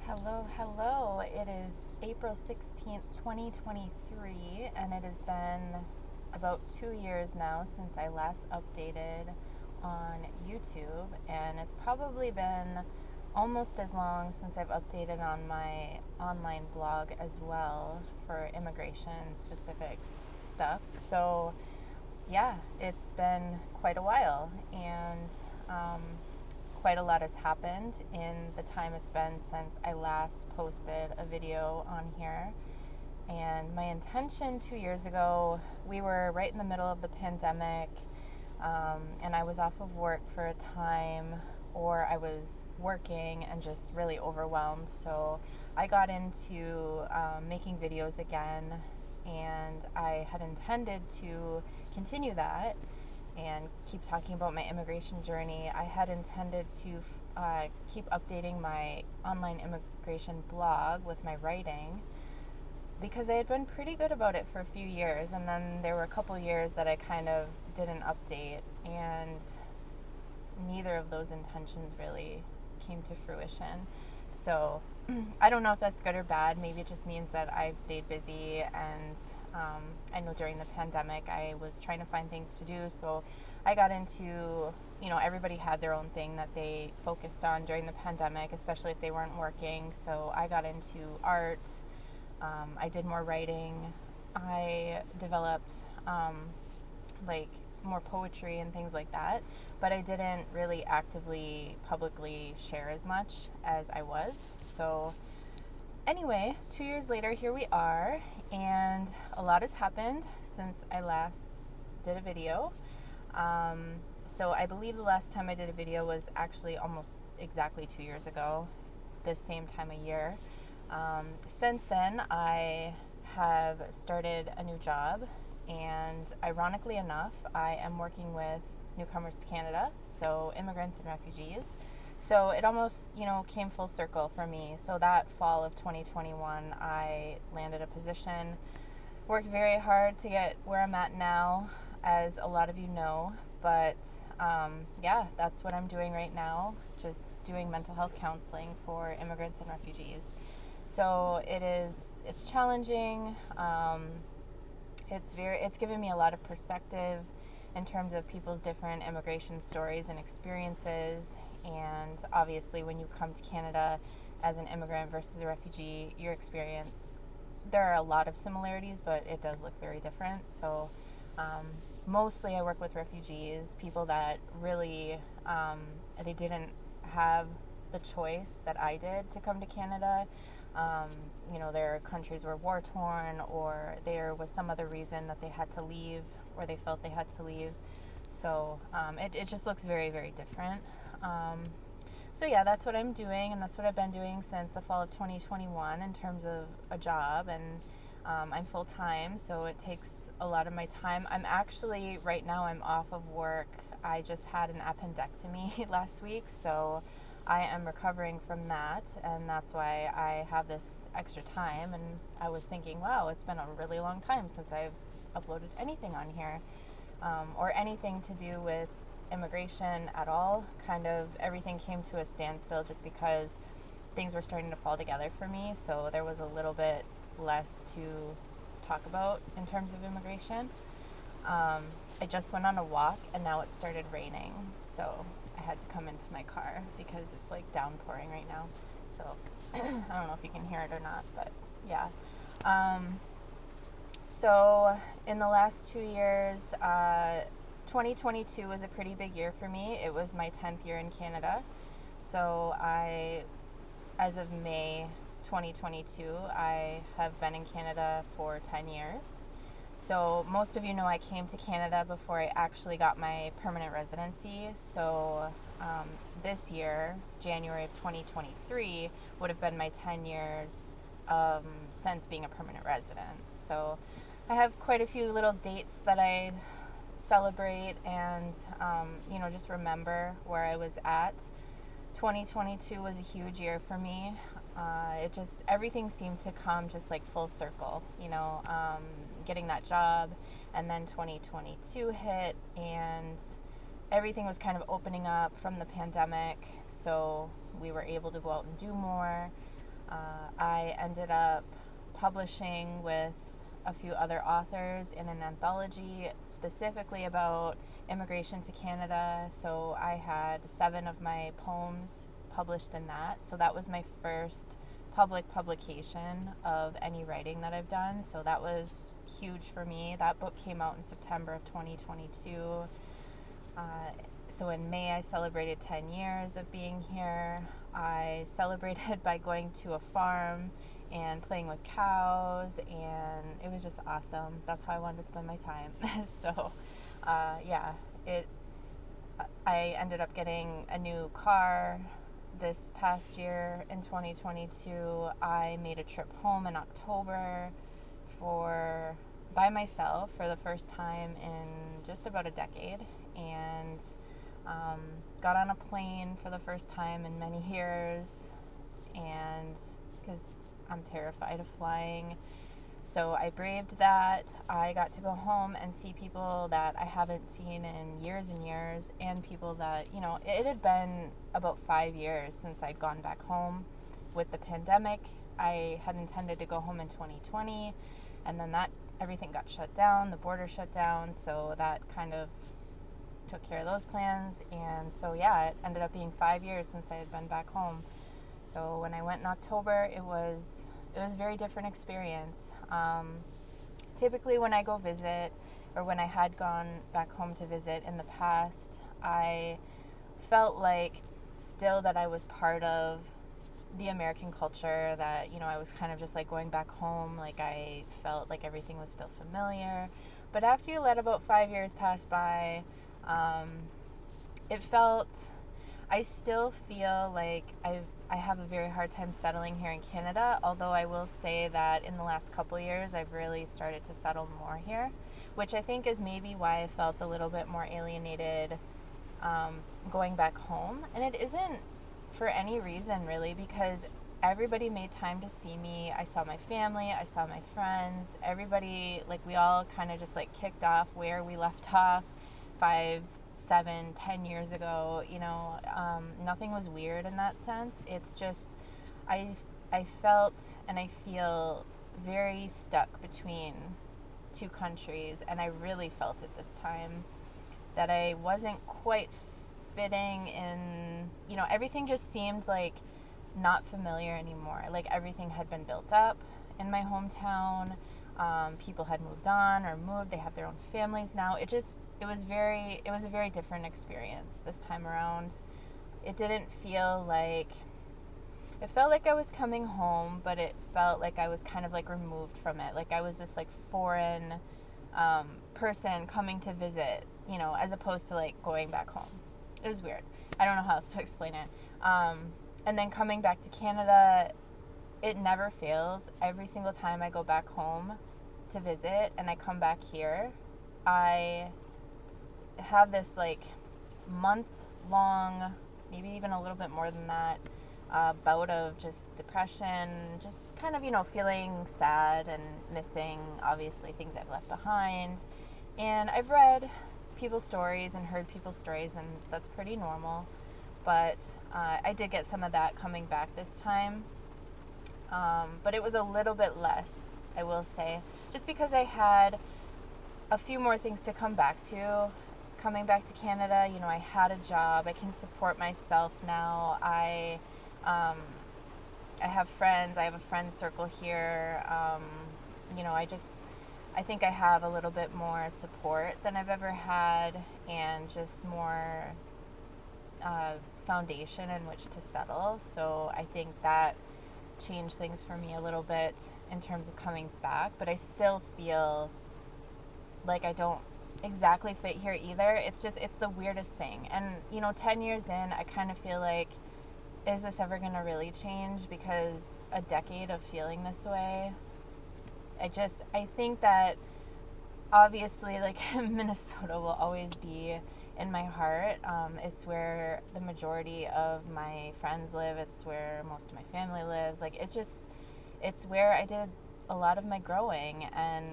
Hello. It is April 16th, 2023, and it has been about 2 years now since I last updated on YouTube, and it's probably been almost as long since I've updated on my online blog as well for immigration specific stuff. So, yeah, it's been quite a while, and quite a lot has happened in the time it's been since I last posted a video on here. And my intention 2 years ago, we were right in the middle of the pandemic, and I was off of work for a time, or I was working and just really overwhelmed. So I got into making videos again, and I had intended to continue that and keep talking about my immigration journey. I had intended to keep updating my online immigration blog with my writing because I had been pretty good about it for a few years, and then there were a couple years that I kind of didn't update, and neither of those intentions really came to fruition. So I don't know if that's good or bad. Maybe it just means that I've stayed busy, and I know during the pandemic I was trying to find things to do. So I got into, everybody had their own thing that they focused on during the pandemic, especially if they weren't working. So I got into art. I did more writing. I developed like more poetry and things like that, but I didn't really actively publicly share as much as I was. So anyway, 2 years later, here we are, and a lot has happened since I last did a video. So I believe the last time I did a video was actually almost exactly 2 years ago, this same time of year. Since then, I have started a new job, and ironically enough, I am working with newcomers to Canada, so immigrants and refugees. So it almost, came full circle for me. So that fall of 2021, I landed a position, worked very hard to get where I'm at now, as a lot of you know. But yeah, that's what I'm doing right now, just doing mental health counseling for immigrants and refugees. So it's challenging. It's given me a lot of perspective in terms of people's different immigration stories and experiences. And obviously, when you come to Canada as an immigrant versus a refugee, your experience, there are a lot of similarities, but it does look very different. So mostly I work with refugees, people that really, they didn't have the choice that I did to come to Canada. Their countries were war torn, or there was some other reason that they had to leave, or they felt they had to leave. So it just looks very, very different. So yeah, that's what I'm doing, and that's what I've been doing since the fall of 2021 in terms of a job. And I'm full time, so it takes a lot of my time. I'm actually, right now, I'm off of work. I just had an appendectomy last week, so I am recovering from that, and that's why I have this extra time. And I was thinking, wow, it's been a really long time since I've uploaded anything on here, or anything to do with immigration at all. Kind of everything came to a standstill just because things were starting to fall together for me, so there was a little bit less to talk about in terms of immigration. I just went on a walk, and now it started raining, so I had to come into my car because it's like downpouring right now. So I don't know if you can hear it or not, but yeah. So in the last 2 years, 2022 was a pretty big year for me. It was my 10th year in Canada. So as of May 2022, I have been in Canada for 10 years. So most of you know I came to Canada before I actually got my permanent residency. So this year, January of 2023, would have been my 10 years since being a permanent resident. So I have quite a few little dates that I celebrate and, just remember where I was at. 2022 was a huge year for me. Everything seemed to come just like full circle, getting that job, and then 2022 hit, and everything was kind of opening up from the pandemic, so we were able to go out and do more. I ended up publishing with a few other authors in an anthology specifically about immigration to Canada. So I had 7 of my poems published in that. So that was my first public publication of any writing that I've done. So that was huge for me. That book came out in September of 2022. Uh, so in May, I celebrated 10 years of being here. I celebrated by going to a farm and playing with cows, and it was just awesome. That's how I wanted to spend my time. So, I ended up getting a new car this past year in 2022. I made a trip home in October by myself for the first time in just about a decade, and got on a plane for the first time in many years, and because I'm terrified of flying. So I braved that. I got to go home and see people that I haven't seen in years and years, and people that, it had been about 5 years since I'd gone back home with the pandemic. I had intended to go home in 2020, and then everything got shut down, the border shut down, so that kind of took care of those plans. And so it ended up being 5 years since I had been back home. So when I went in October, it was a very different experience. Typically when I go visit, or when I had gone back home to visit in the past, I felt like still that I was part of the American culture, that, I was kind of just like going back home. Like I felt like everything was still familiar. But after you let about 5 years pass by, I still feel like I have a very hard time settling here in Canada, although I will say that in the last couple years I've really started to settle more here, which I think is maybe why I felt a little bit more alienated going back home. And it isn't for any reason really, because everybody made time to see me. I saw my family, I saw my friends, everybody, like we all kind of just like kicked off where we left off 5, 7, 10 years ago. Nothing was weird in that sense. It's just I felt and I feel very stuck between 2 countries, and I really felt it this time, that I wasn't quite fitting in. Everything just seemed like not familiar anymore. Like everything had been built up in my hometown. People had moved on or moved. They have their own families now. It was a very different experience this time around. It didn't feel like, it felt like I was coming home, but it felt like I was kind of like removed from it. Like I was this like foreign person coming to visit, as opposed to like going back home. It was weird. I don't know how else to explain it. And then coming back to Canada, it never fails. Every single time I go back home to visit and I come back here, I have this like month-long, maybe even a little bit more than that, bout of just depression, just kind of, feeling sad and missing, obviously, things I've left behind. And I've read people's stories and heard people's stories, and that's pretty normal. But I did get some of that coming back this time. But it was a little bit less, I will say, just because I had a few more things to come back to. Coming back to Canada, I had a job. I can support myself now. I have friends. I have a friend circle here. I think I have a little bit more support than I've ever had, and just more foundation in which to settle. So I think that changed things for me a little bit in terms of coming back, but I still feel like I don't exactly fit here either. It's the weirdest thing. And 10 years in, I kind of feel like, is this ever going to really change? Because a decade of feeling this way, I think that obviously, like, Minnesota will always be in my heart. It's where the majority of my friends live. It's where most of my family lives. Like, it's where I did a lot of my growing and,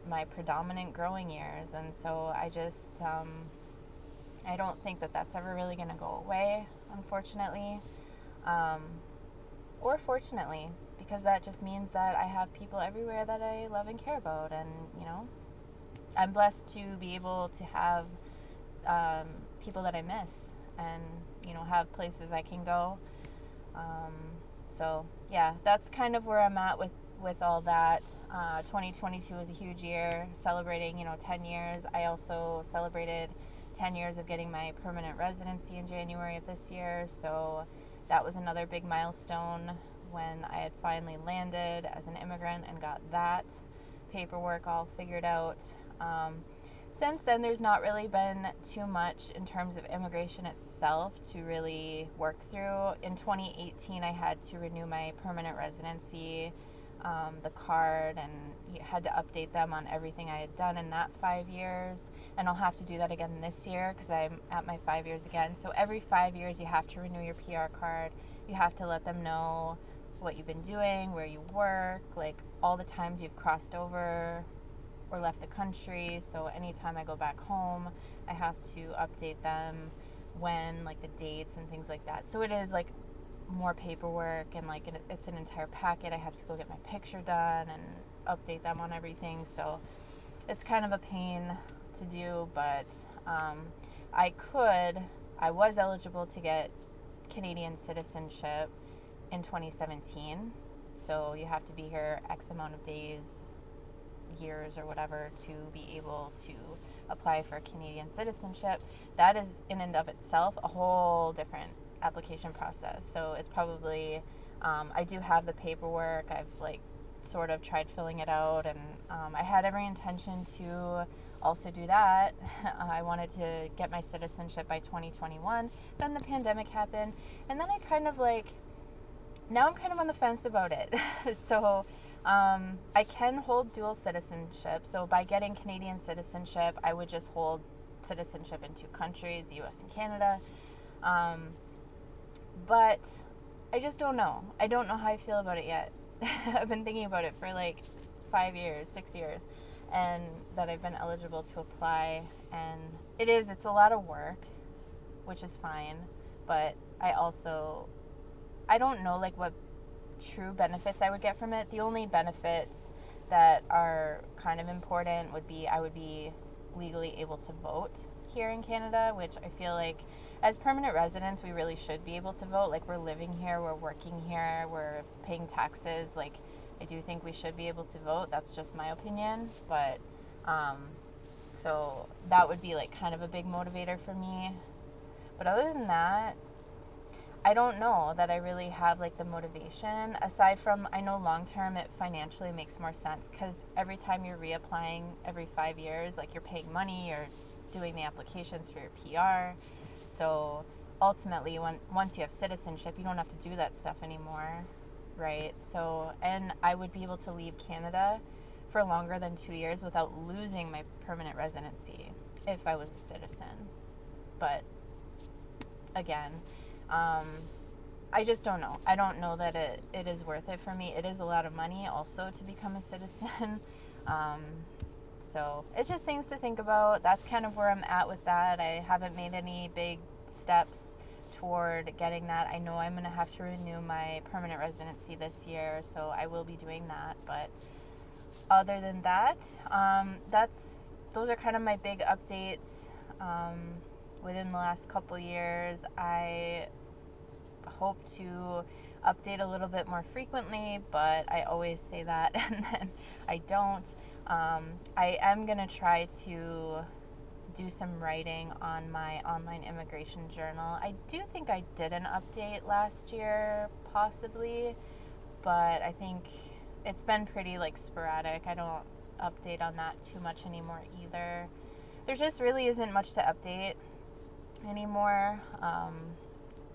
my predominant growing years. And so I don't think that that's ever really going to go away, unfortunately. or fortunately, because that just means that I have people everywhere that I love and care about. And, I'm blessed to be able to have people that I miss and, have places I can go. So, yeah, that's kind of where I'm at with all that. 2022 was a huge year, celebrating, 10 years. I also celebrated 10 years of getting my permanent residency in January of this year. So that was another big milestone when I had finally landed as an immigrant and got that paperwork all figured out. Since then, there's not really been too much in terms of immigration itself to really work through. In 2018, I had to renew my permanent residency, the card, and had to update them on everything I had done in that 5 years. And I'll have to do that again this year because I'm at my 5 years again. So every 5 years, you have to renew your PR card. You have to let them know what you've been doing, where you work, like all the times you've crossed over or left the country. So anytime I go back home, I have to update them when, like, the dates and things like that. So it is like more paperwork, and like it's an entire packet. I have to go get my picture done and update them on everything. So it's kind of a pain to do, but I was eligible to get Canadian citizenship in 2017. So you have to be here X amount of days, years, or whatever to be able to apply for Canadian citizenship. That is in and of itself a whole different application process. So it's probably I do have the paperwork. I've sort of tried filling it out, and I had every intention to also do that. I wanted to get my citizenship by 2021. Then the pandemic happened, and then now I'm kind of on the fence about it. So I can hold dual citizenship. So by getting Canadian citizenship, I would just hold citizenship in 2 countries, the US and Canada. But I just don't know. I don't know how I feel about it yet. I've been thinking about it for 5 years, 6 years, and that I've been eligible to apply. And it's a lot of work, which is fine. But I don't know what true benefits I would get from it. The only benefits that are kind of important would be I would be legally able to vote here in Canada, which I feel like as permanent residents we really should be able to vote. We're living here, we're working here, we're paying taxes. I do think we should be able to vote. That's just my opinion. But so that would be kind of a big motivator for me. But other than that, I don't know that I really have the motivation, aside from I know long term it financially makes more sense because every time you're reapplying every 5 years, you're paying money, you're doing the applications for your PR. So ultimately, once you have citizenship, you don't have to do that stuff anymore, right? So, and I would be able to leave Canada for longer than 2 years without losing my permanent residency if I was a citizen. But again, I just don't know. I don't know that it is worth it for me. It is a lot of money also to become a citizen. So it's just things to think about. That's kind of where I'm at with that. I haven't made any big steps toward getting that. I know I'm going to have to renew my permanent residency this year, so I will be doing that. But other than that, those are kind of my big updates. Within the last couple years, I hope to update a little bit more frequently, but I always say that and then I don't. I am going to try to do some writing on my online immigration journal. I do think I did an update last year, possibly, but I think it's been pretty sporadic. I don't update on that too much anymore either. There just really isn't much to update anymore,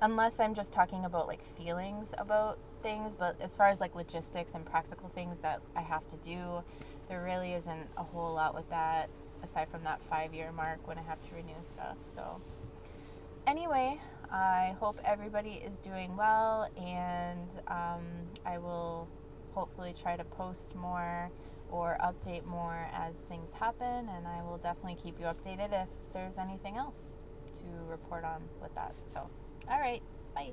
unless I'm just talking about feelings about things. But as far as logistics and practical things that I have to do, there really isn't a whole lot with that aside from that 5-year mark when I have to renew stuff. So anyway, I hope everybody is doing well, and I will hopefully try to post more or update more as things happen, and I will definitely keep you updated if there's anything else to report on with that. So, all right, bye.